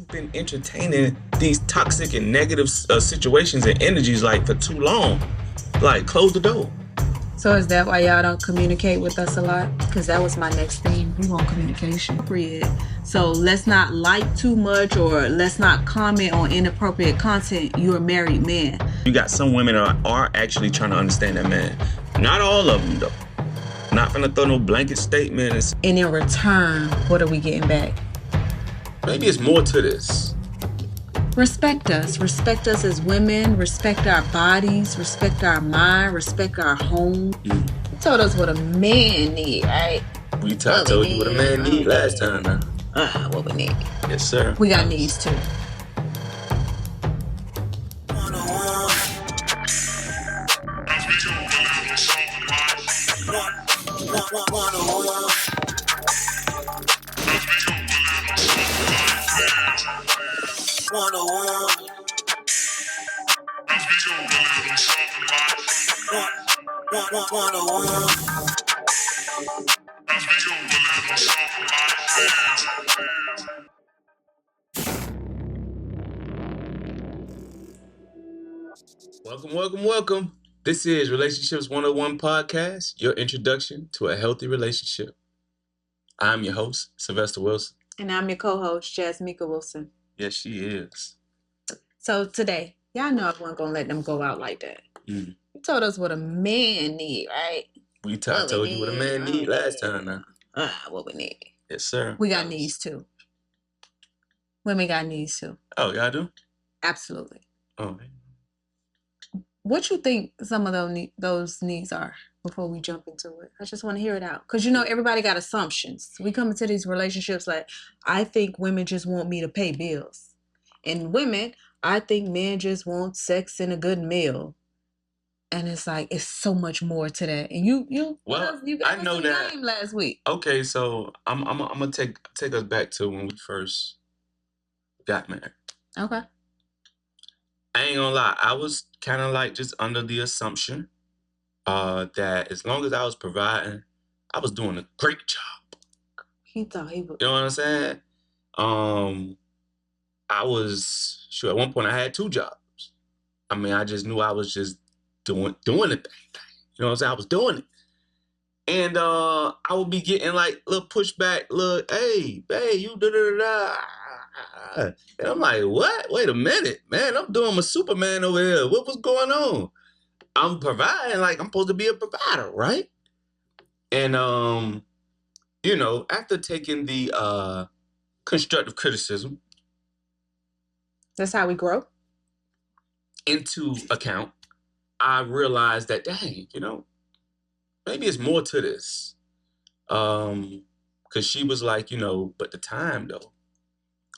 been entertaining these toxic and negative situations and energies like for too long. Like, close the door. So is that why y'all don't communicate with us a lot? Because that was my next theme. We want communication, period. So let's not like too much or let's not comment on inappropriate content. You're a married man. You got some women are actually trying to understand that man. Not all of them, though. Not gonna throw no blanket statements. And in return, what are we getting back? Maybe it's more to this. Respect us. Respect us as women. Respect our bodies. Respect our mind. Respect our home. You told us what a man need, right? We told you what a man need last time, now. What we need. Yes, sir. We got needs too. Welcome. This is Relationships 101 Podcast, your introduction to a healthy relationship. I'm your host, Sylvester Wilson. And I'm your co-host, Jasmika Wilson. Yes, she is. So today, y'all know I wasn't going to let them go out like that. You told us what a man need, right? We told you what a man need last time now. What we need. Yes, sir. We got needs too. Women got needs too. Oh, y'all do? Absolutely. Oh. What you think some of those needs are before we jump into it? I just want to hear it out. Because, everybody got assumptions. We come into these relationships like, I think women just want me to pay bills. And women, I think men just want sex and a good meal. And it's like, it's so much more to that. And you got us some game last week. Okay, so I'm gonna take us back to when we first got married. Okay. I ain't gonna lie, I was kind of like just under the assumption that as long as I was providing, I was doing a great job. He thought he would. You know what I'm saying? I was sure at one point I had 2 jobs. I mean, I just knew I was just doing the thing. You know what I'm saying? I was doing it. And I would be getting like little pushback, look, hey, babe, you da-da-da-da. And I'm like, what? Wait a minute, man, I'm doing my Superman over here. What was going on? I'm providing, like I'm supposed to be a provider, right? And, after taking the constructive criticism. That's how we grow. Into account, I realized that, dang, maybe it's more to this. Because she was like, but the time though,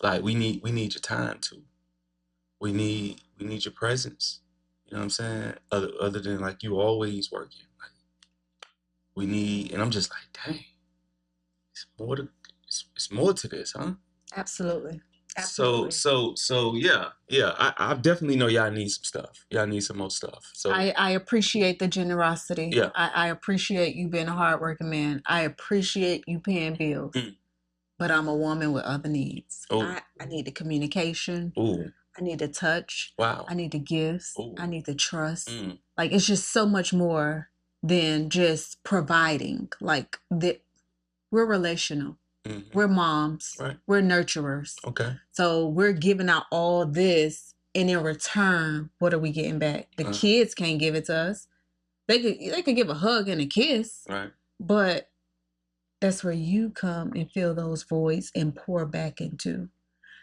like we need your time too. We need your presence. You know what I'm saying? Other than like you always working. Like we need, and I'm just like, dang, it's more to this, huh? Absolutely. So yeah. I definitely know y'all need some stuff. Y'all need some more stuff. So I appreciate the generosity. Yeah. I appreciate you being a hardworking man. I appreciate you paying bills. But I'm a woman with other needs. I need the communication. I need the touch. Wow. I need the gifts. I need the trust. Like it's just so much more than just providing. Like we're relational. We're moms. Right. We're nurturers. Okay. So we're giving out all this, and in return, what are we getting back? The kids can't give it to us. They could give a hug and a kiss. Right. But that's where you come and fill those voids and pour back into.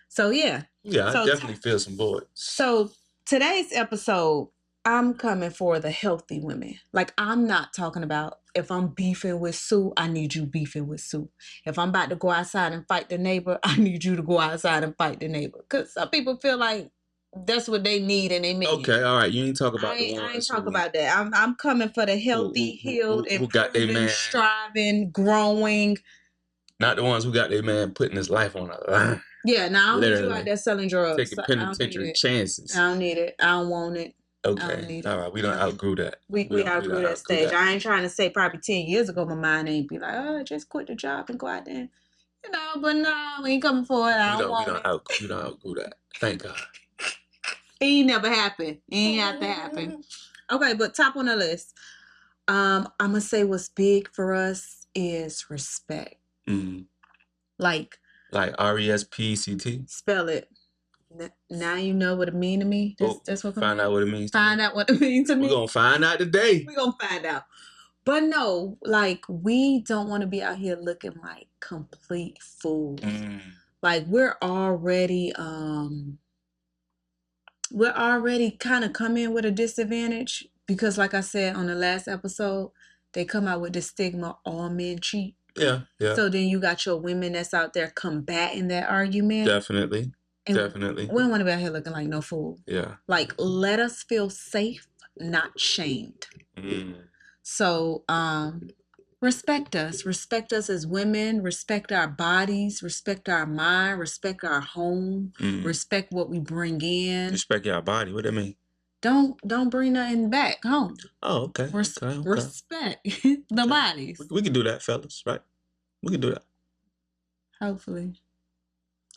So yeah. Yeah, I definitely feel some voids. So today's episode, I'm coming for the healthy women. Like I'm not talking about if I'm beefing with Sue, I need you beefing with Sue. If I'm about to go outside and fight the neighbor, I need you to go outside and fight the neighbor. Because some people feel like that's what they need and they mean. Okay, all right. You ain't talk about the ones. I ain't talk about that. I'm coming for the healthy, healed, improving, striving, growing. Not the ones who got their man putting his life on a line. Yeah, now I don't need you out there selling drugs. Taking penitentiary chances. I don't need it. I don't want it. Okay. All right. We don't outgrew that. We outgrew that stage. I ain't trying to say probably 10 years ago my mind ain't be like, oh, just quit the job and go out there and But no, we ain't coming for it. I don't We want don't it. outgrew that. Thank God. It ain't never happened. It ain't have to happen. Okay, but top on the list. I'm gonna say what's big for us is respect. Like RESPCT. Spell it. Now you know what it mean to me. That's what find out what it means. Find out what it means to me. We're gonna find out today. We're gonna find out. But no, like we don't want to be out here looking like complete fools. Like we're already kind of coming with a disadvantage because like I said on the last episode, they come out with the stigma all men cheat. Yeah. So then you got your women that's out there combating that argument. Definitely. We don't want to be out here looking like no fool. Yeah. Like let us feel safe, not shamed. So respect us as women, respect our bodies, respect our mind, respect our home, respect what we bring in. Respect your body. What that mean? Don't bring nothing back home. Oh, okay. Respect the bodies. We can do that, fellas, right? We can do that. Hopefully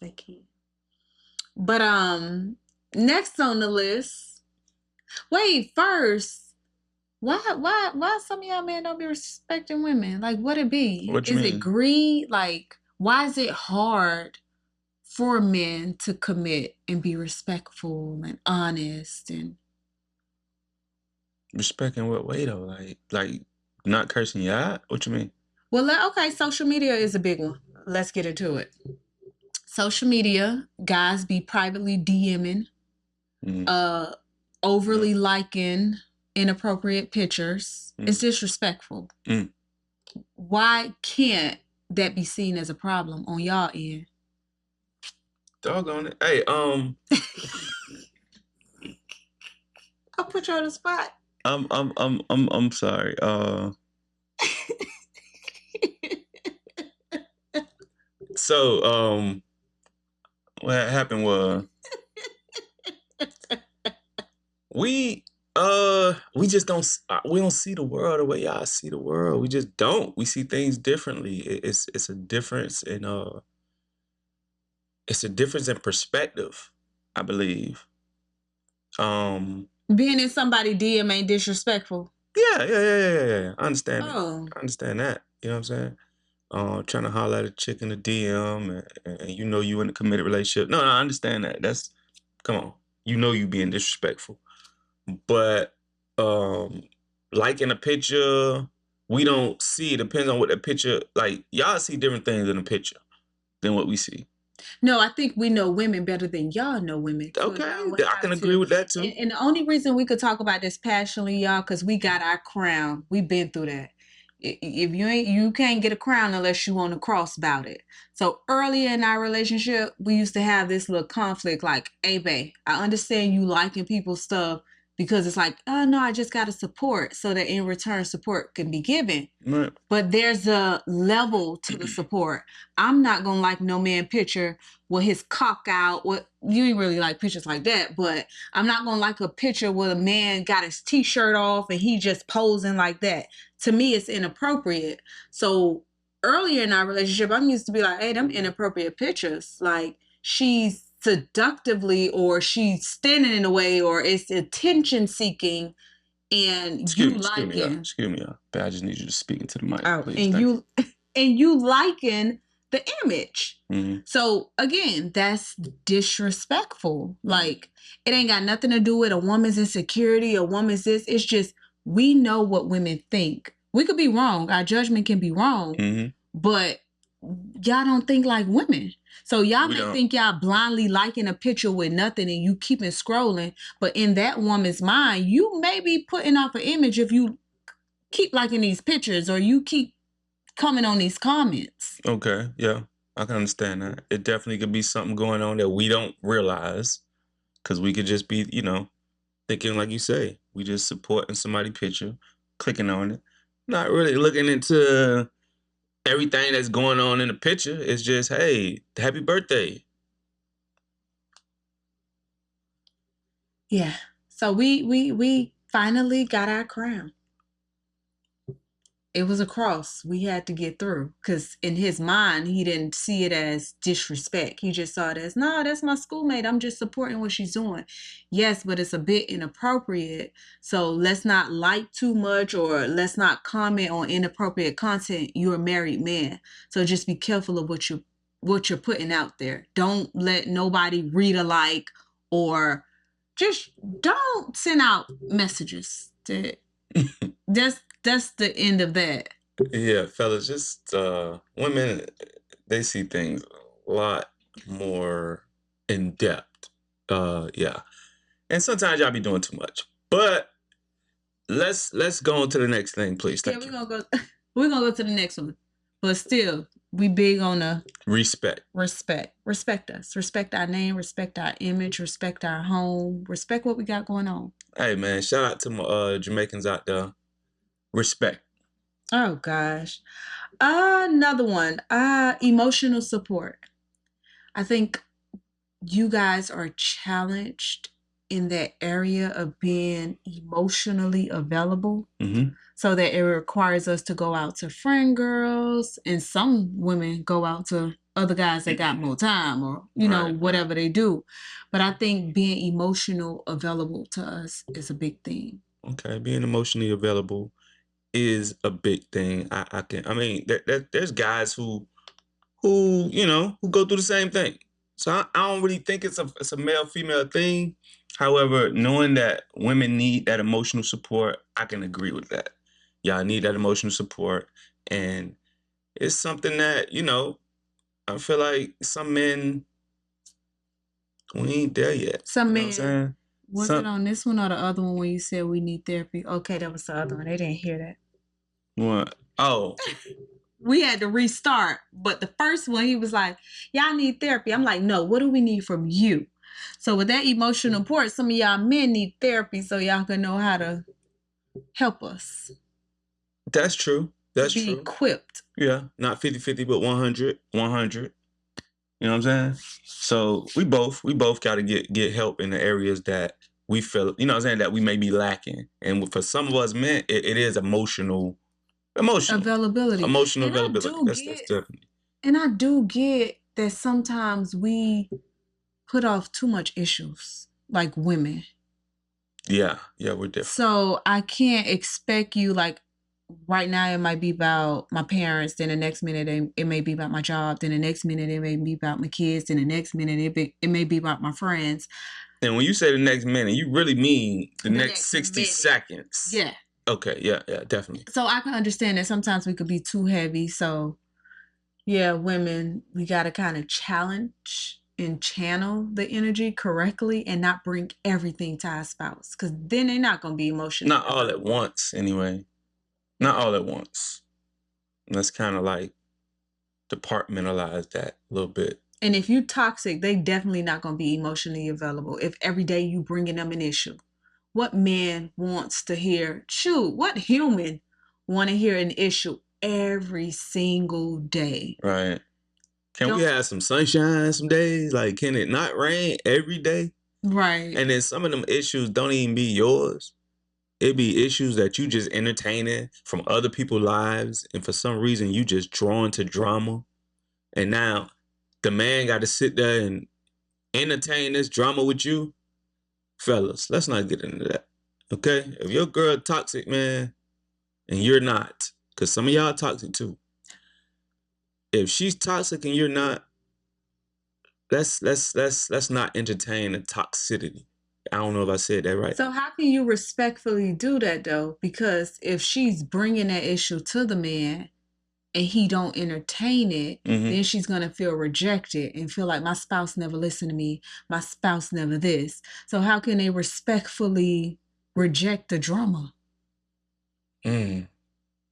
they can. But next on the list. Wait, first, why some of y'all men don't be respecting women? Like what it be? What you mean? Is it greed? Like why is it hard for men to commit and be respectful and honest and respect in what way though? Like not cursing you out? What you mean? Well, okay, social media is a big one. Let's get into it. Social media, guys be privately DMing, overly liking inappropriate pictures. It's disrespectful. Why can't that be seen as a problem on y'all end? Doggone it. Hey, I'll put you on the spot. I'm sorry. So, what happened was we just don't see the world the way y'all see the world. We just don't. We see things differently. It's a difference in perspective, I believe. Being in somebody DM ain't disrespectful. Yeah. I understand that. I understand that. You know what I'm saying? Trying to holler at a chick in the DM and you know you in a committed relationship. No, I understand that. Come on. You know you being disrespectful. But liking a picture, we don't see. It depends on what the picture, like y'all see different things in a picture than what we see. No, I think we know women better than y'all know women. Okay, I can agree with that too. And the only reason we could talk about this passionately, y'all, because we got our crown. We've been through that. If you can't get a crown unless you want to cross about it. So earlier in our relationship, we used to have this little conflict like, hey, babe, I understand you liking people's stuff because it's like, oh, no, I just got to support so that in return support can be given. Right. But there's a level to the support. I'm not going to like no man picture with his cock out. You ain't really like pictures like that, but I'm not going to like a picture where a man got his t-shirt off and he just posing like that. To me, it's inappropriate. So earlier in our relationship, I'm used to be like, hey, them inappropriate pictures. Like she's seductively or she's standing in the way or it's attention seeking and excuse me, but I just need you to speak into the mic, please. And you liking the image. So again, that's disrespectful. Like it ain't got nothing to do with a woman's insecurity, a woman's this. It's just we know what women think. We could be wrong. Our judgment can be wrong, but y'all don't think like women. So y'all may think y'all blindly liking a picture with nothing and you keeping scrolling, but in that woman's mind, you may be putting off an image if you keep liking these pictures or you keep coming on these comments. Okay, yeah, I can understand that. It definitely could be something going on that we don't realize because we could just be, thinking like you say, we just supporting somebody's picture, clicking on it, not really looking into everything that's going on in the picture. It's just, hey, happy birthday. Yeah. So we finally got our crown. it was a cross we had to get through, because in his mind he didn't see it as disrespect. He just saw it as, no, that's my schoolmate, I'm just supporting what she's doing. Yes, but it's a bit inappropriate, so let's not like too much, or let's not comment on inappropriate content. You're a married man, so just be careful of what you're putting out there. Don't let nobody read alike, or just don't send out messages that that's the end of that. Yeah, fellas, just women, they see things a lot more in depth. Yeah. And sometimes y'all be doing too much. But let's go on to the next thing, please. Yeah, Thank you. we're gonna go to the next one. But still, we big on the Respect. respect. Respect us. Respect our name, respect our image, respect our home, respect what we got going on. Hey man, shout out to my Jamaicans out there. Respect. Oh gosh. Another one. Emotional support. I think you guys are challenged in that area of being emotionally available. Mm-hmm. So that it requires us to go out to friend girls, and some women go out to other guys that got more time, or whatever they do. But I think being emotional available to us is a big thing. Okay, being emotionally available is a big thing. I mean, there's guys who go through the same thing. So I don't really think it's a male female thing. However, knowing that women need that emotional support, I can agree with that. Y'all need that emotional support, and it's something that I feel like some men, we ain't there yet. Some You know what I'm men, saying? was it on this one or the other one when you said we need therapy? Okay, that was the other one. They didn't hear that. What? Oh, We had to restart. But the first one, he was like, y'all need therapy. I'm like, no, what do we need from you? So with that emotional support, some of y'all men need therapy so y'all can know how to help us. that's true. That's be true. equipped. Yeah, not 50-50, but 100, 100. You know what I'm saying? So we both got to get help in the areas that we feel, you know what I'm saying, that we may be lacking. And for some of us men, it is emotional Availability. availability. That's definitely. And I do get that sometimes we put off too much issues, like women. Yeah, we're different. So I can't expect you, like, right now it might be about my parents, then the next minute it may be about my job, then the next minute it may be about my kids, then the next minute it may be about my friends. And when you say the next minute, you really mean the next 60 minute. seconds. Yeah. Okay, yeah, definitely. So I can understand that sometimes we could be too heavy. So yeah, women, we got to kind of challenge and channel the energy correctly and not bring everything to our spouse, because then they're not going to be emotional. Not all at once, anyway. Not all at once. Let's kind of like departmentalize that a little bit. And if you toxic, they definitely not going to be emotionally available if every day you bringing them an issue. What man wants to hear? Shoot, what human want to hear an issue every single day? Right. Can we have some sunshine some days? Like, can it not rain every day? Right. And then some of them issues don't even be yours. It be issues that you just entertaining from other people's lives, and for some reason you just drawn to drama. And now the man got to sit there and entertain this drama with you. Fellas, let's not get into that. Okay? If your girl toxic, man, and you're not, because some of y'all toxic too. If she's toxic and you're not, let's not entertain the toxicity. I don't know if I said that right. So how can you respectfully do that though? Because if she's bringing that issue to the man and he don't entertain it, then she's going to feel rejected and feel like my spouse never listened to me. My spouse never this. So how can they respectfully reject the drama?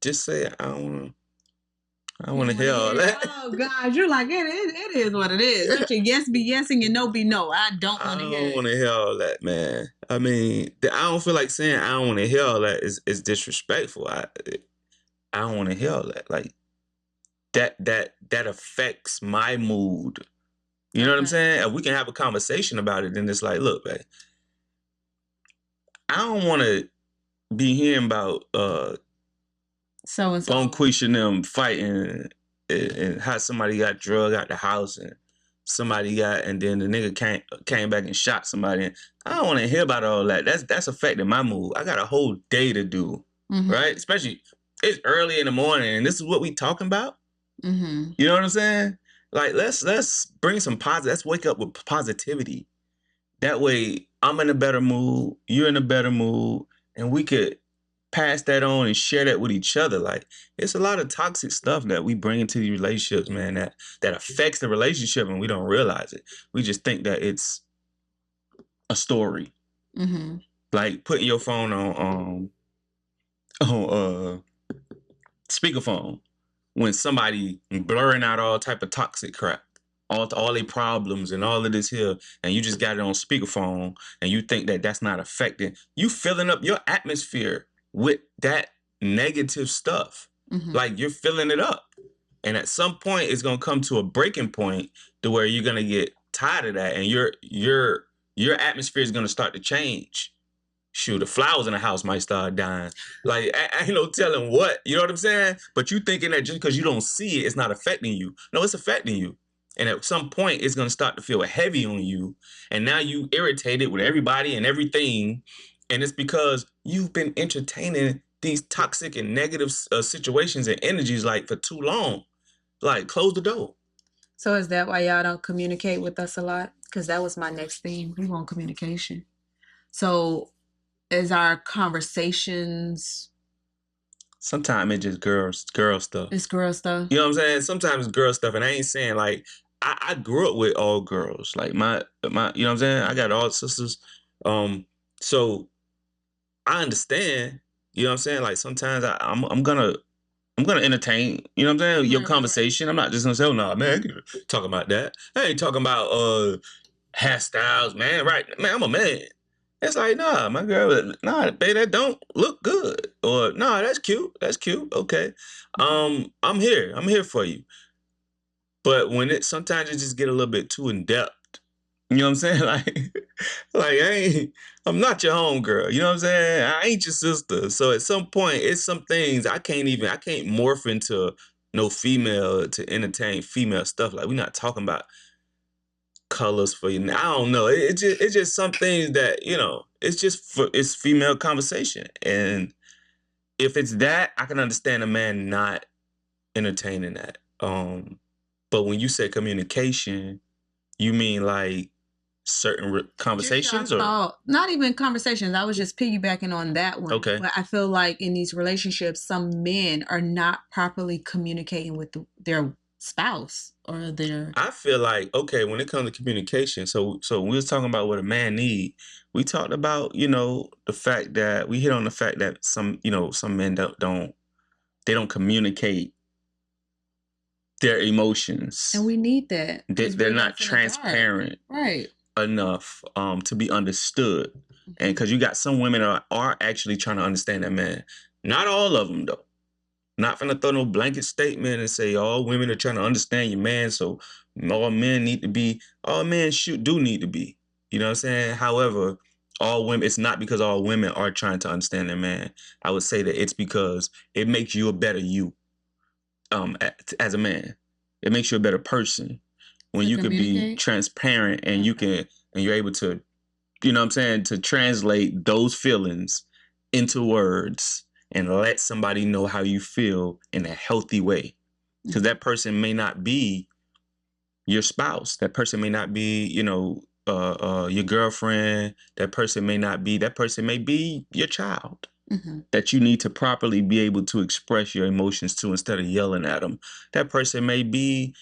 Just say, I don't want to hear all that. Oh God, you're like, it is what it is. Let your yes be yes and your no be no. I don't want to hear it. I don't want to hear all that, man. I mean, I don't feel like saying I don't want to hear all that is disrespectful. I don't want to hear all that. Like that affects my mood. You know what I'm saying? If we can have a conversation about it, then it's like, look, man, I don't want to be hearing about So and so. Bonquisha and them fighting and how somebody got drugged out the house and and then the nigga came back and shot somebody. I don't want to hear about all that. That's affecting my mood. I got a whole day to do, right? Especially it's early in the morning and this is what we talking about. You know what I'm saying? Like let's bring some positive. Let's wake up with positivity. That way, I'm in a better mood, you're in a better mood, and we could pass that on and share that with each other. Like, it's a lot of toxic stuff that we bring into these relationships, man, that affects the relationship and we don't realize it. We just think that it's a story. Like putting your phone on speakerphone when somebody blurring out all type of toxic crap, all their problems and all of this here, and you just got it on speakerphone, and you think that that's not affecting you, filling up your atmosphere with that negative stuff. Like you're filling it up, and at some point it's gonna come to a breaking point to where you're gonna get tired of that, and your atmosphere is gonna start to change. Shoot, the flowers in the house might start dying. Like, I ain't no telling what, you know what I'm saying? But you thinking that just because you don't see it, it's not affecting you. No, it's affecting you. And at some point, it's going to start to feel heavy on you. And now you irritated with everybody and everything. And it's because you've been entertaining these toxic and negative situations and energies like for too long. Like, close the door. So is that why y'all don't communicate with us a lot? Because that was my next theme. We want communication. So is our conversations? Sometimes it's just girl stuff. It's girl stuff. You know what I'm saying? Sometimes it's girl stuff, and I ain't saying like I grew up with all girls. Like my you know what I'm saying? I got all sisters. So I understand. You know what I'm saying? Like sometimes I'm gonna entertain. You know what I'm saying? Your conversation. I'm not just gonna say, oh no, man, I ain't talking about that. I ain't talking about hairstyles, man. Right, man, I'm a man. It's like, nah, my girl, nah, babe, that don't look good. Or nah, that's cute. That's cute. Okay. I'm here for you. But when sometimes it just get a little bit too in depth. You know what I'm saying? I'm not your homegirl. You know what I'm saying? I ain't your sister. So at some point, it's some things I can't morph into no female to entertain female stuff. Like we're not talking about colors for you. I don't know. It's just some things that, you know, it's female conversation. And if it's that, I can understand a man not entertaining that. But when you say communication, you mean like certain conversations or not even conversations. I was just piggybacking on that one. Okay. But I feel like in these relationships, some men are not properly communicating with their spouse or their. I feel like, okay, when it comes to communication, so we was talking about what a man need. We talked about, you know, the fact that we hit on the fact that some men don't communicate their emotions, and we need that. They're not transparent, right, enough to be understood. And because you got some women are actually trying to understand that man. Not all of them though. Not finna throw no blanket statement and say all women are trying to understand your man, so all men need to be. All men do need to be. You know what I'm saying? However, all women. It's not because all women are trying to understand their man. I would say that it's because it makes you a better you. As a man, it makes you a better person when you can be transparent and you're able to, you know what I'm saying, to translate those feelings into words and let somebody know how you feel in a healthy way. Because that person may not be your spouse. That person may not be, you know, your girlfriend. That person may be your child. That you need to properly be able to express your emotions to instead of yelling at them. That person may be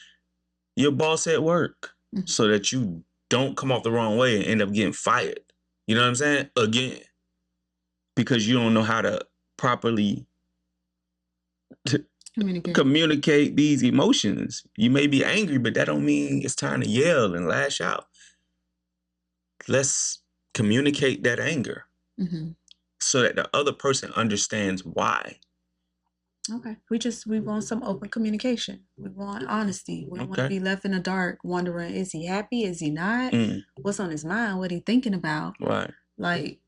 your boss at work so that you don't come off the wrong way and end up getting fired. You know what I'm saying? Again. Because you don't know how to properly communicate these emotions. You may be angry, but that don't mean it's time to yell and lash out. Let's communicate that anger so that the other person understands why. Okay. We want some open communication. We want honesty. We don't want to be left in the dark wondering, is he happy? Is he not? What's on his mind? What he thinking about? Right. Like,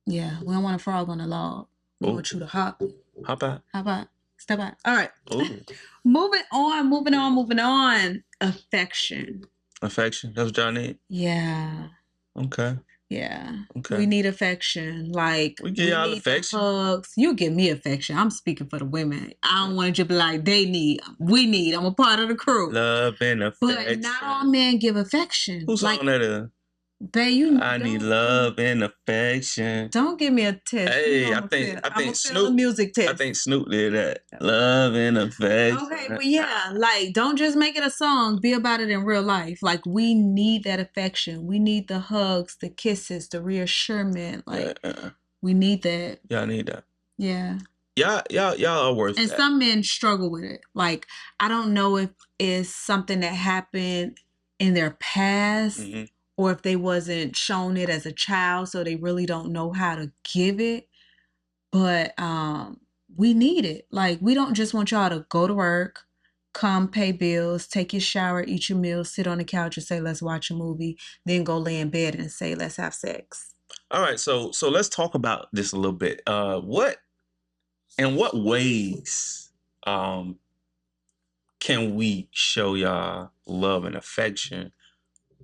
yeah, we don't want a frog on the log. We want you to hop. Hop out. Hop out. Step back. All right. Ooh. Moving on. Affection. Affection. That's what y'all need? Yeah. Okay. Yeah. Okay. We need affection. Like, we give y'all need affection. Hugs. You give me affection. I'm speaking for the women. I don't want to just be like, they need. We need. I'm a part of the crew. Love and affection. But not all men give affection. Who's like, on that? Babe, I need love and affection. Don't give me a test. Hey, I think Snoop. A music test. I think Snoop did that. Love and affection. Okay, but yeah, like don't just make it a song. Be about it in real life. Like we need that affection. We need the hugs, the kisses, the reassurance. Like we need that. Y'all need that. Yeah. Y'all are worth it. And some men struggle with it. Like I don't know if it's something that happened in their past. Mm-hmm. Or if they wasn't shown it as a child, so they really don't know how to give it. But we need it. Like, we don't just want y'all to go to work, come pay bills, take your shower, eat your meal, sit on the couch and say, let's watch a movie, then go lay in bed and say, let's have sex. All right, so let's talk about this a little bit. In what ways can we show y'all love and affection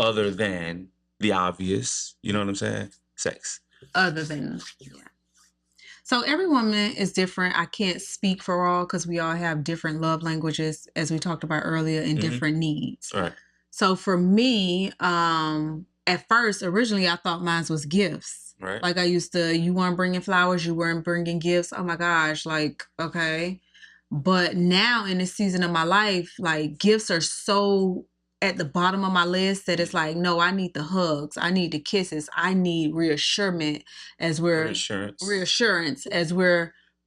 other than the obvious, you know what I'm saying? Sex. Other than, yeah. So every woman is different. I can't speak for all because we all have different love languages, as we talked about earlier, and different needs. Right. So for me, at first, originally, I thought mine was gifts. Right. Like you weren't bringing flowers, you weren't bringing gifts. Oh my gosh, like, okay. But now in this season of my life, like gifts are so at the bottom of my list that it's like, no, I need the hugs, I need the kisses, I need reassurance as we're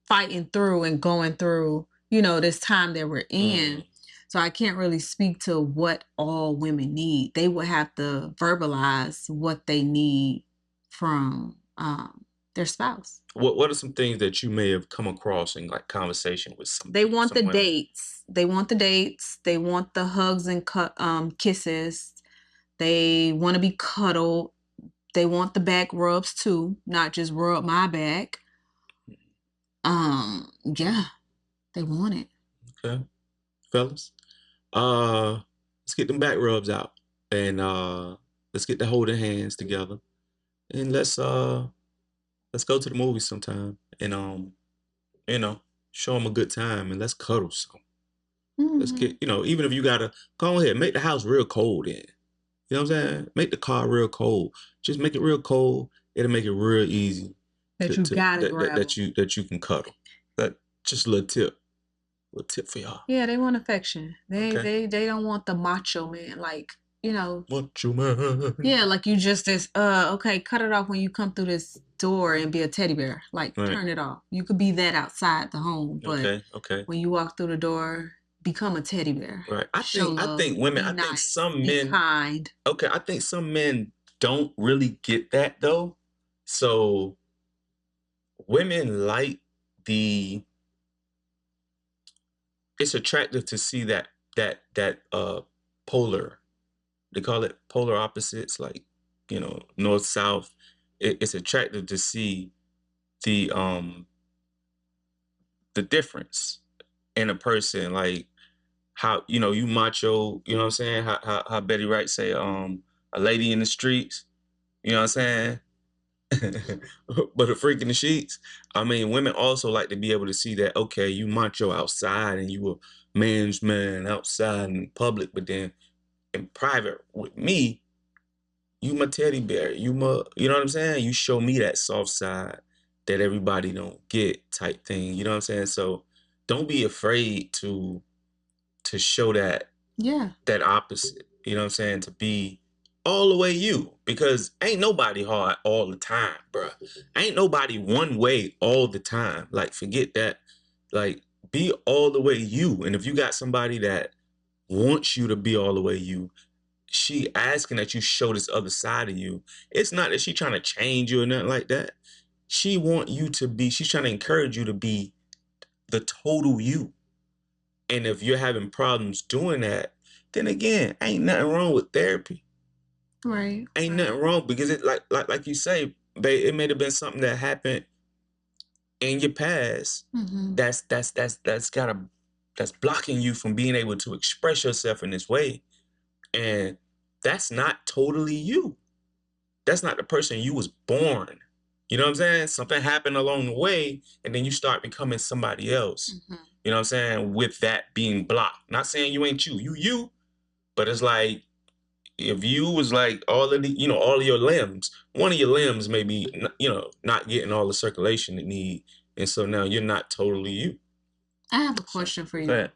fighting through and going through, this time that we're in. So I can't really speak to what all women need. They would have to verbalize what they need from their spouse. What are some things that you may have come across in like conversation with some? They want the dates. They want the dates. They want the hugs and kisses. They want to be cuddled. They want the back rubs too, not just rub my back. Yeah, they want it. Okay, fellas, let's get them back rubs out and let's get the holding hands together and let's go to the movies sometime and show them a good time and let's cuddle some. Mm-hmm. Let's get even if you gotta go ahead make the house real cold in. You know what I'm saying? Make the car real cold. Just make it real cold. It'll make it real easy. That you can cuddle. That just a little tip for y'all. Yeah, they want affection. They don't want the macho man, like macho man. Yeah, like you just okay, cut it off when you come through this door and be a teddy bear. Like turn it off. You could be that outside the home, but when you walk through the door, become a teddy bear. Right. I think women. I think some men. Be kind. Okay, I think some men don't really get that though. So women like it's attractive to see that polar. They call it polar opposites, like north south. It's attractive to see the difference in a person, like how you macho, you know what I'm saying? How Betty Wright say a lady in the streets, you know what I'm saying? But a freak in the sheets. I mean, women also like to be able to see that, okay, you macho outside and you a man's man outside in public, but then in private with me, you my teddy bear. You know what I'm saying? You show me that soft side that everybody don't get type thing. You know what I'm saying? So don't be afraid to show that opposite. You know what I'm saying? To be all the way you, because ain't nobody hard all the time, bro. Ain't nobody one way all the time. Like forget that. Like be all the way you. And if you got somebody that wants you to be all the way you, she asking that you show this other side of you. It's not that she trying to change you or nothing like that. She want you to be. She's trying to encourage you to be the total you. And if you're having problems doing that, then again, ain't nothing wrong with therapy. Right. Ain't nothing wrong because it like you say, babe, it may have been something that happened in your past that's blocking you from being able to express yourself in this way. And that's not totally you. That's not the person you was born. You know what I'm saying? Something happened along the way, and then you start becoming somebody else. You know what I'm saying? With that being blocked. Not saying you ain't you. You, but it's like if you was like all of the, all of your limbs, one of your limbs may be, not getting all the circulation it need, and so now you're not totally you. I have a question for you.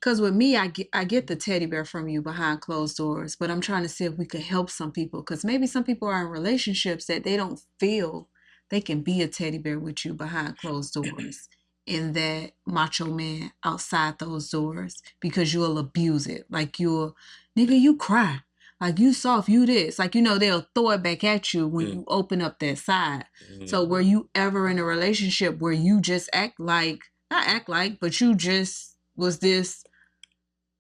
Because with me, I get the teddy bear from you behind closed doors, but I'm trying to see if we could help some people, because maybe some people are in relationships that they don't feel they can be a teddy bear with you behind closed doors, and that macho man outside those doors, because you'll abuse it. Like nigga, you cry. Like you soft, you this. Like, they'll throw it back at you when you open up that side. So were you ever in a relationship where you just but you just was this,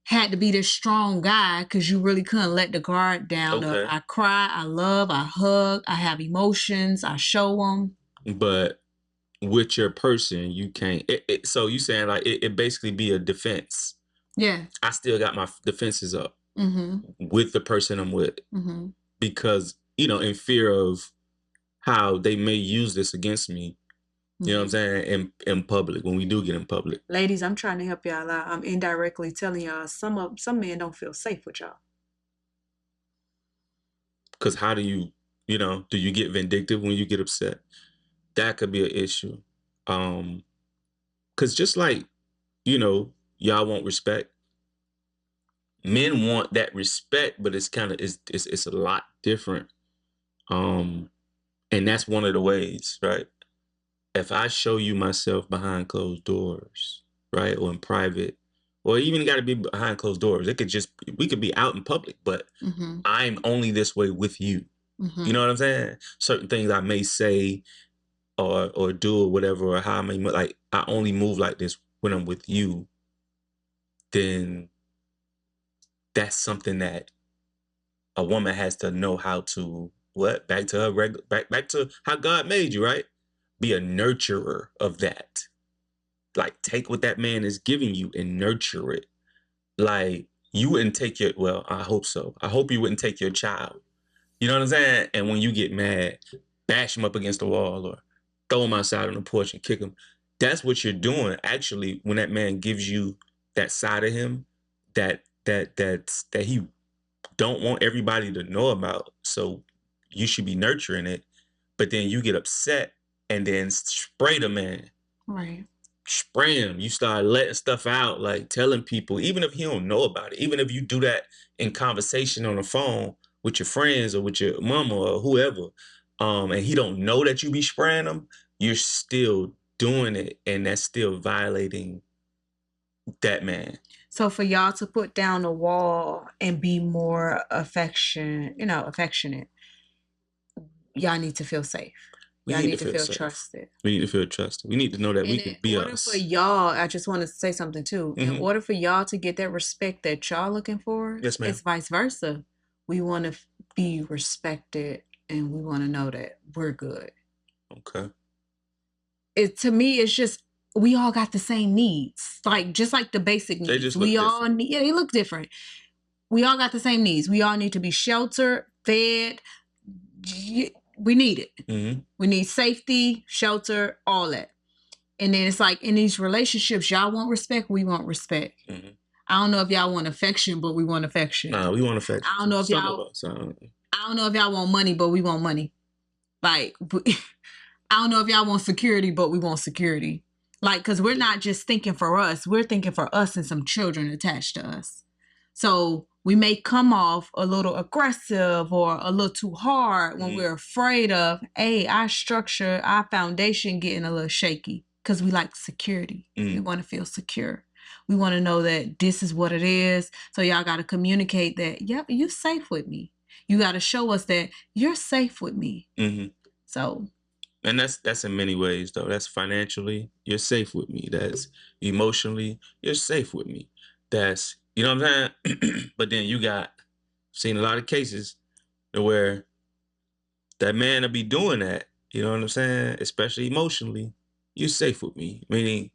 had to be this strong guy because you really couldn't let the guard down? Okay. I cry, I love, I hug, I have emotions, I show them. But with your person, you can't. So you saying like it basically be a defense. Yeah. I still got my defenses up with the person I'm with because, in fear of how they may use this against me. You know what I'm saying? In public, when we do get in public. Ladies, I'm trying to help y'all out. I'm indirectly telling y'all some men don't feel safe with y'all. Because how do you get vindictive when you get upset? That could be an issue. Because just like, y'all want respect. Men want that respect, but it's kind of, it's a lot different. And that's one of the ways, right? If I show you myself behind closed doors, right, or in private, or even got to be behind closed doors, we could be out in public, but I'm only this way with you. You know what I'm saying? Certain things I may say or do or whatever, or how I only move like this when I'm with you, then that's something that a woman has to know how to, back to her back to how God made you, right? Be a nurturer of that. Like, take what that man is giving you and nurture it. Like, you wouldn't take I hope so. I hope you wouldn't take your child. You know what I'm saying? And when you get mad, bash him up against the wall or throw him outside on the porch and kick him. That's what you're doing, actually, when that man gives you that side of him that he don't want everybody to know about. So you should be nurturing it. But then you get upset and then spray the man. Right. Spray him. You start letting stuff out, like telling people, even if he don't know about it, even if you do that in conversation on the phone with your friends or with your mama or whoever, and he don't know that you be spraying him, you're still doing it, and that's still violating that man. So for y'all to put down a wall and be more affectionate, y'all need to feel safe. Y'all need to feel trusted. We need to feel trusted. We need to know that we can be us. In order for y'all, I just want to say something too. In order for y'all to get that respect that y'all looking for, yes, ma'am, it's vice versa. We want to be respected, and we want to know that we're good. Okay. To me, it's just, we all got the same needs, just like the basic needs. They just look different. They look different. We all got the same needs. We all need to be sheltered, fed. We need it. We need safety, shelter, all that. And then it's like, in these relationships, y'all want respect, we want respect. I don't know if y'all want affection, but we want affection. Nah, we want affection. I don't know if I don't know if y'all want money, but we want money. Like, I don't know if y'all want security, but we want security. Like, because we're not just thinking for us, we're thinking for us and some children attached to us. So we may come off a little aggressive or a little too hard when we're afraid of, our structure, our foundation getting a little shaky, because we like security. We want to feel secure. We want to know that this is what it is. So y'all got to communicate that, yep, you're safe with me. You got to show us that you're safe with me. So. And that's in many ways, though. That's financially, you're safe with me. That's emotionally, you're safe with me. That's, you know what I'm saying? But then you got, seen a lot of cases where that man will be doing that, You know what I'm saying? Especially emotionally, you're safe with me. Meaning,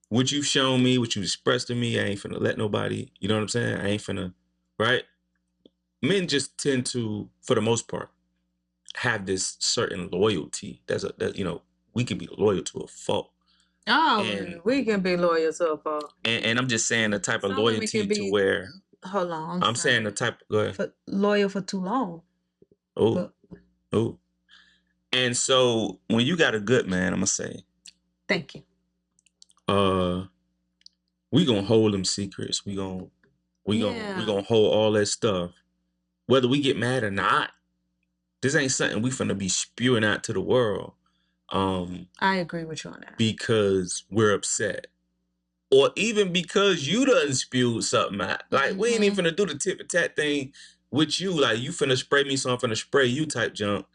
what you've shown me, what you expressed to me, I ain't finna let nobody. You know what I'm saying? I ain't finna. Right? Men just tend to, for the most part, have this certain loyalty. We can be loyal to a fault. Oh, And we can be loyal to a fault. and I'm just saying the type of Some women loyalty can to be. where Hold on, I'm I'm saying the sorry. type. Go ahead. Loyal for too long. Oh, But oh. And so when you got a good man, I'm gonna say, thank you. uh, we gonna hold them secrets. We gonna hold all that stuff, whether we get mad or not. This ain't something we finna be spewing out to the world. I agree with you on that. Because we're upset. Or even because you done spewed something out. Like, we ain't even finna do the tit for tat thing with you. Like, you finna spray me, so I'm finna spray you type junk.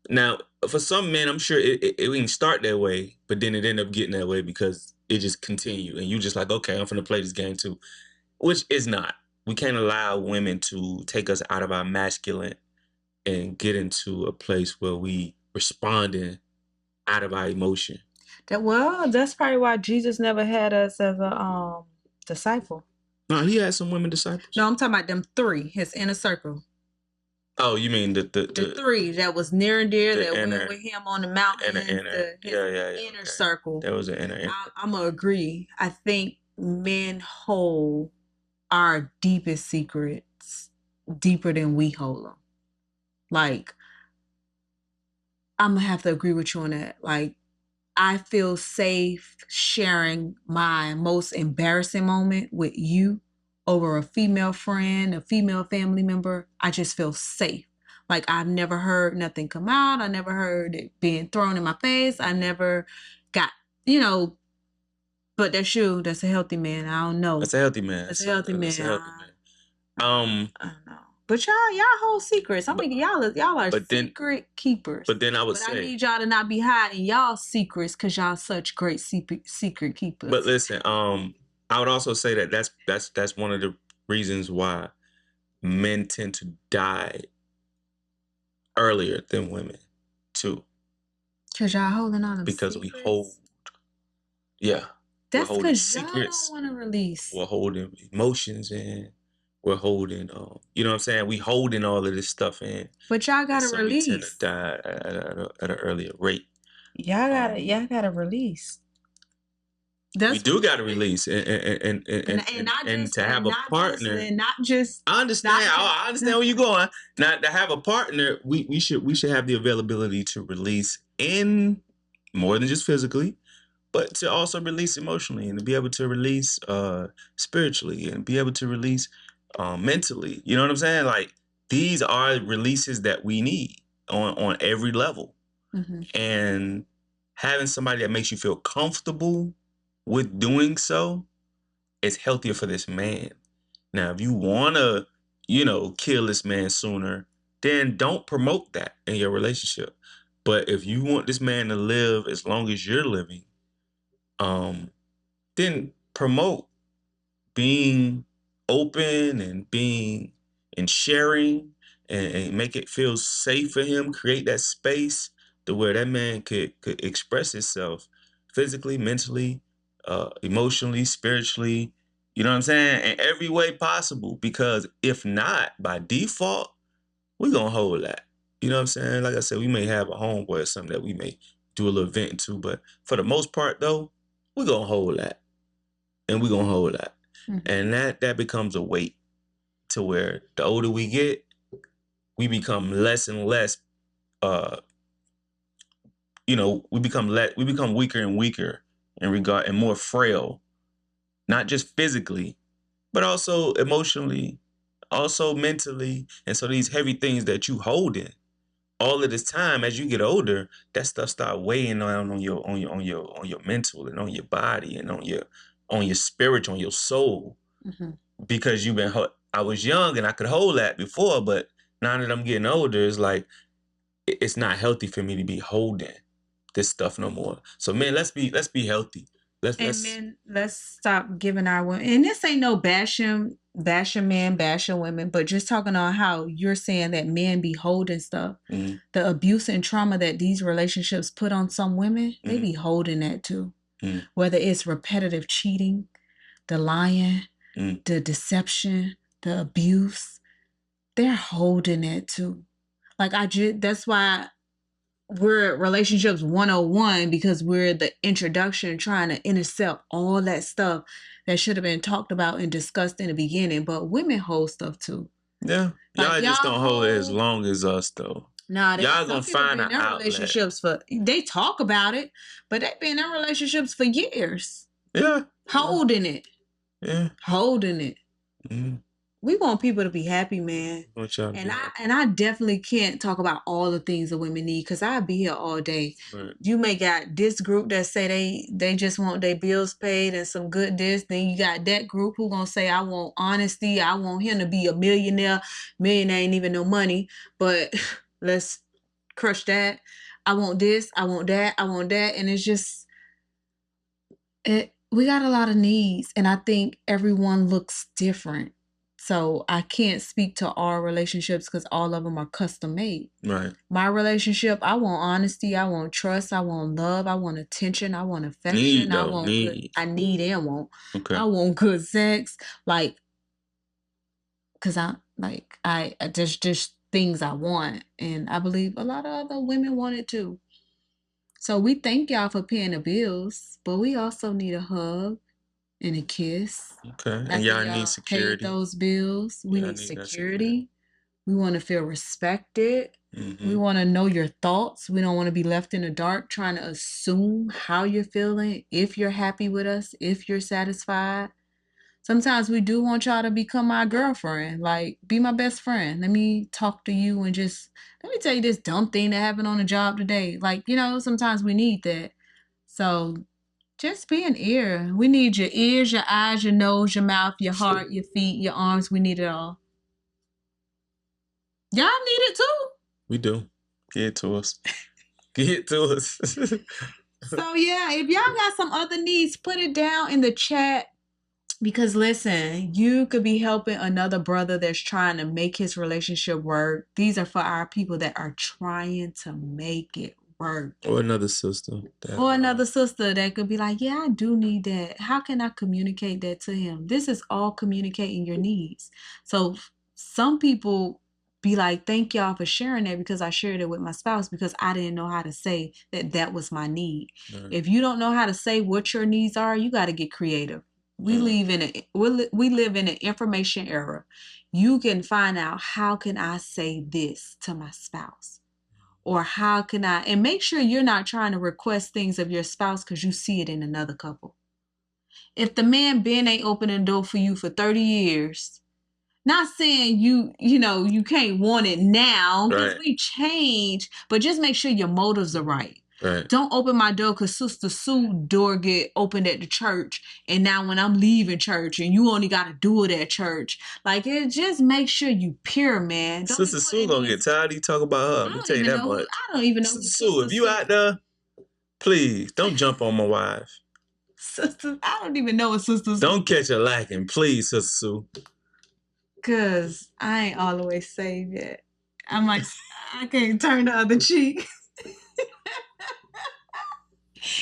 Now, for some men, I'm sure it didn't start that way, but then it ended up getting that way because it just continued. And you just like, okay, I'm finna play this game too. Which is not. We can't allow women to take us out of our masculine and get into a place where we responding out of our emotion. That's probably why Jesus never had us as a disciple. No, he had some women disciples. No, I'm talking about them three, his inner circle. Oh, you mean the three that was near and dear that inner, went with him on the mountains, yeah, inner okay. circle. That was an inner. I'm gonna agree. I think men hold our deepest secrets deeper than we hold them. Like, I'm gonna have to agree with you on that. Like, I feel safe sharing my most embarrassing moment with you over a female friend, a female family member. I just feel safe. Like, I've never heard nothing come out. I never heard it being thrown in my face. I never got, you know, but that's you. That's a healthy man. I don't know. That's a healthy man. That's a healthy man. That's a healthy man. I don't know. But y'all hold secrets. I mean, y'all are secret keepers. But then I would say, I need y'all to not be hiding y'all secrets because y'all such great secret keepers. But listen, I would also say that that's one of the reasons why men tend to die earlier than women too. Because y'all holding on to because secrets? we hold, yeah, that's because y'all don't want to release. We're holding emotions in. We're holding, you know what I'm saying? We holding all of this stuff in. But y'all gotta so release. We tend to die at an earlier rate. Y'all gotta release. We do gotta release, and to have a partner. And not just. I understand. I understand where you're going. Now, to have a partner, we should have the availability to release in more than just physically, but to also release emotionally and to be able to release spiritually and be able to release mentally. You know what I'm saying? Like, these are releases that we need on every level. And having somebody that makes you feel comfortable with doing so is healthier for this man. Now, if you want to, kill this man sooner, then don't promote that in your relationship. But if you want this man to live as long as you're living, then promote being open and being and sharing and make it feel safe for him. Create that space to where that man could express himself physically, mentally, emotionally, spiritually. You know what I'm saying? In every way possible. Because if not, by default, we're gonna hold that. You know what I'm saying? Like I said, we may have a homeboy or something that we may do a little venting to, but for the most part, though, we're gonna hold that. And we're gonna hold that. And that becomes a weight to where the older we get, we become less and less we become weaker and weaker in regard and more frail, not just physically, but also emotionally, also mentally. And so these heavy things that you hold in all of this time as you get older, that stuff start weighing on your mental and on your body and on your spirit, on your soul. Because I was young and I could hold that before, but now that I'm getting older, it's like it's not healthy for me to be holding this stuff no more. So, man, let's be healthy. Let's stop giving our women. And this ain't no bashing bashing men, bashing women, but just talking on how you're saying that men be holding stuff. Mm-hmm. The abuse and trauma that these relationships put on some women, Mm-hmm. they be holding that too. Mm-hmm. Whether it's repetitive cheating, the lying, Mm-hmm. the deception, the abuse, they're holding it too. Like that's why we're at relationships 101, because we're the introduction trying to intercept all that stuff that should have been talked about and discussed in the beginning. But women hold stuff too. Yeah. Like Y'all just don't hold it as long as us though. Nah, y'all some gonna people find be in an their outlet. relationships they talk about it, but they've been in their relationships for years. Yeah. Holding it. Yeah. Holding it. Mm-hmm. We want people to be happy, man. And I definitely can't talk about all the things that women need, because I'll be here all day. Right. You may got this group that say they just want their bills paid and some good this. Then you got that group who gonna say, I want honesty. I want him to be a millionaire. Millionaire ain't even no money, but let's crush that. I want this. I want that. I want that. And it's just, we got a lot of needs, and I think everyone looks different. So I can't speak to our relationships because all of them are custom made. Right. My relationship, I want honesty, I want trust, I want love, I want attention, I want affection, I need and want. Okay. I want good sex, like, because I just things I want, and I believe a lot of other women want it too. So we thank y'all for paying the bills, but we also need a hug and a kiss. Okay. And y'all need security. Paid those bills. We need security. We want to feel respected. Mm-hmm. We want to know your thoughts. We don't want to be left in the dark trying to assume how you're feeling, if you're happy with us, if you're satisfied. Sometimes we do want y'all to become my girlfriend. Like, be my best friend. Let me talk to you and just, let me tell you this dumb thing that happened on the job today. Like, sometimes we need that. So just be an ear. We need your ears, your eyes, your nose, your mouth, your heart, your feet, your arms. We need it all. Y'all need it too. We do. Get it to us. Get it to us. So yeah, if y'all got some other needs, put it down in the chat. Because listen, you could be helping another brother that's trying to make his relationship work. These are for our people that are trying to make it work. Or another sister. That could be like, yeah, I do need that. How can I communicate that to him? This is all communicating your needs. So some people be like, thank y'all for sharing that, because I shared it with my spouse because I didn't know how to say that was my need. Right. If you don't know how to say what your needs are, you got to get creative. We live in an information era. You can find out, how can I say this to my spouse? Or how can I, and make sure you're not trying to request things of your spouse because you see it in another couple. If the man been ain't opening the door for you for 30 years, not saying you can't want it now, because we change, but just make sure your motives are right. Right. Don't open my door because Sister Sue door get opened at the church, and now when I'm leaving church and you only got to do it at church. Like, it just make sure you pure, man. Sister Sue gonna get tired of you talking about her. Let me tell you that much. I don't even know. Sister Sue, if you out there, please don't jump on my wife. Sister, I don't even know what Sister Sue. Don't catch her lacking, please, Sister Sue. Cause I ain't all the way saved yet. I'm like, I can't turn the other cheek.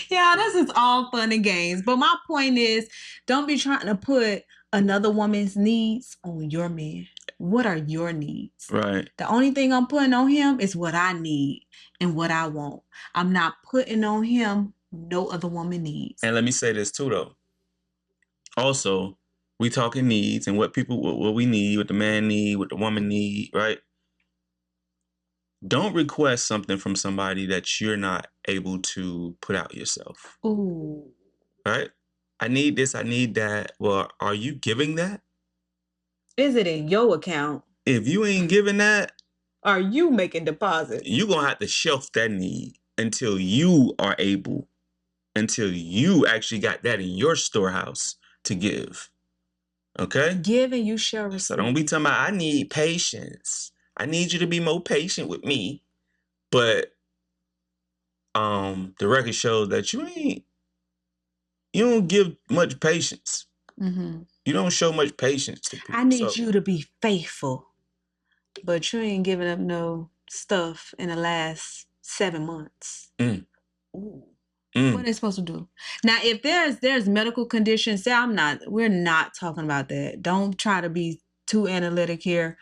Yeah, this is all fun and games. But my point is, don't be trying to put another woman's needs on your man. What are your needs? Right. The only thing I'm putting on him is what I need and what I want. I'm not putting on him no other woman needs. And let me say this too, though. Also, we talking needs and what we need, what the man need, what the woman need, right? Don't request something from somebody that you're not able to put out yourself. Ooh. Right? I need this, I need that. Well, are you giving that? Is it in your account? If you ain't giving that, are you making deposits? You're going to have to shelf that need until you are able, until you actually got that in your storehouse to give. Okay? Give and you shall receive. So don't be talking about, I need patience. I need you to be more patient with me. But the record shows that you don't give much patience. Mm-hmm. You don't show much patience to people. I need you to be faithful, but you ain't giving up no stuff in the last 7 months. Ooh. What are they supposed to do? Now, if there's medical conditions, we're not talking about that. Don't try to be too analytic here,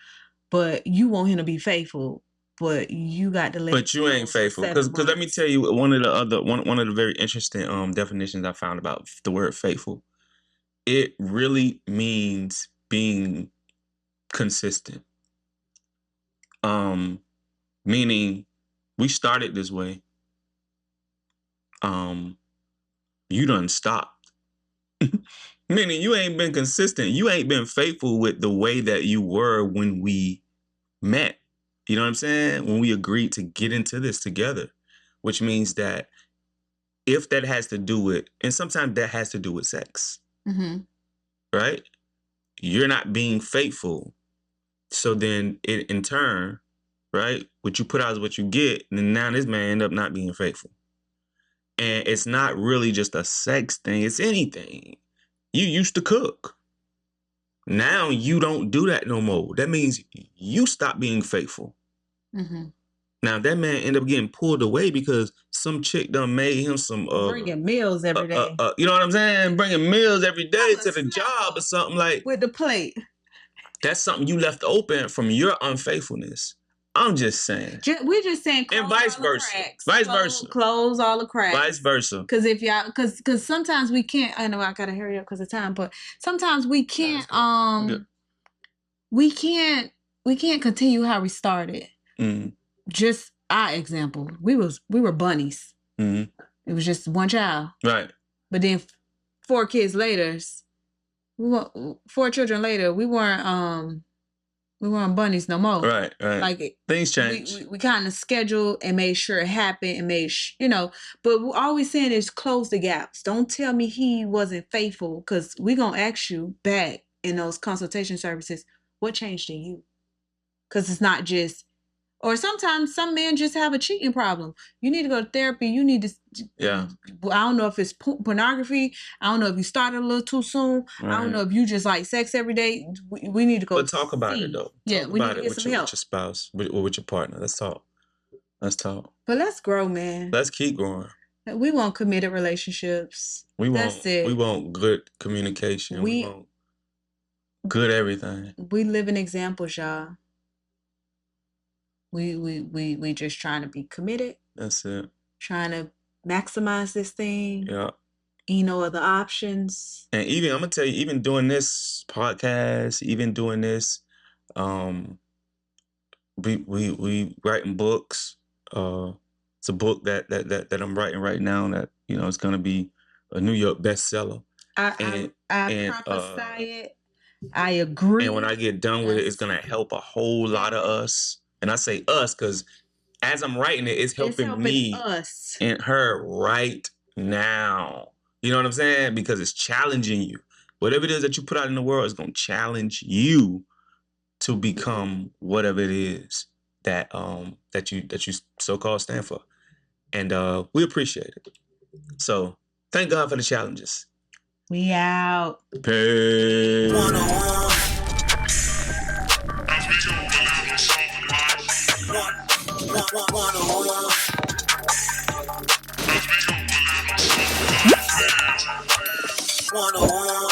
but you want him to be faithful, but you got to let. But you ain't faithful, because let me tell you one of the very interesting definitions I found about the word faithful. It really means being consistent. Meaning we started this way. You done stopped. Meaning you ain't been consistent. You ain't been faithful with the way that you were when we met. You know what I'm saying? When we agreed to get into this together, which means that if that has to do with, and sometimes that has to do with sex, right? You're not being faithful. So then it, in turn, right, what you put out is what you get. And now this man end up not being faithful. And it's not really just a sex thing. It's anything. You used to cook. Now you don't do that no more. That means you stop being faithful. Now that man ended up getting pulled away because some chick done made him some bringing meals every day. You know what I'm saying? Bringing meals every day to the job or something, like with the plate. That's something you left open from your unfaithfulness. I'm just saying. We're just saying, and vice versa. Vice versa. Close all the cracks. Vice versa. Because if y'all, because sometimes we can't. I know I gotta hurry up because of time, but sometimes we can't. We can't continue how we started. Just our example. We were bunnies. It was just one child. Right. But then 4 kids later, 4 children later, we weren't bunnies no more. Right. Like things change. We kind of scheduled and made sure it happened and made but all we saying is close the gaps. Don't tell me he wasn't faithful, because we gonna ask you back in those consultation services, what changed in you? Because it's not just. Or sometimes some men just have a cheating problem. You need to go to therapy. You need to. Yeah. I don't know if it's pornography. I don't know if you started a little too soon. Right. I don't know if you just like sex every day. We need to go. But talk about it though. Yeah, we need to get some help with your spouse or with your partner. Let's talk. But let's grow, man. Let's keep growing. We want committed relationships. We want good communication. We want good everything. We live in examples, y'all. We just trying to be committed. That's it. Trying to maximize this thing. Yeah. Other options. And even, I'm gonna tell you, even doing this podcast, even doing this, we writing books. It's a book that I'm writing right now that it's gonna be a New York bestseller. I prophesy it. I agree. And when I get done with it, it's gonna help a whole lot of us. And I say us because as I'm writing it, it's helping me us and her right now. You know what I'm saying? Because it's challenging you. Whatever it is that you put out in the world is going to challenge you to become whatever it is that you so-called stand for. And we appreciate it. So thank God for the challenges. We out. Peace. One-on-one.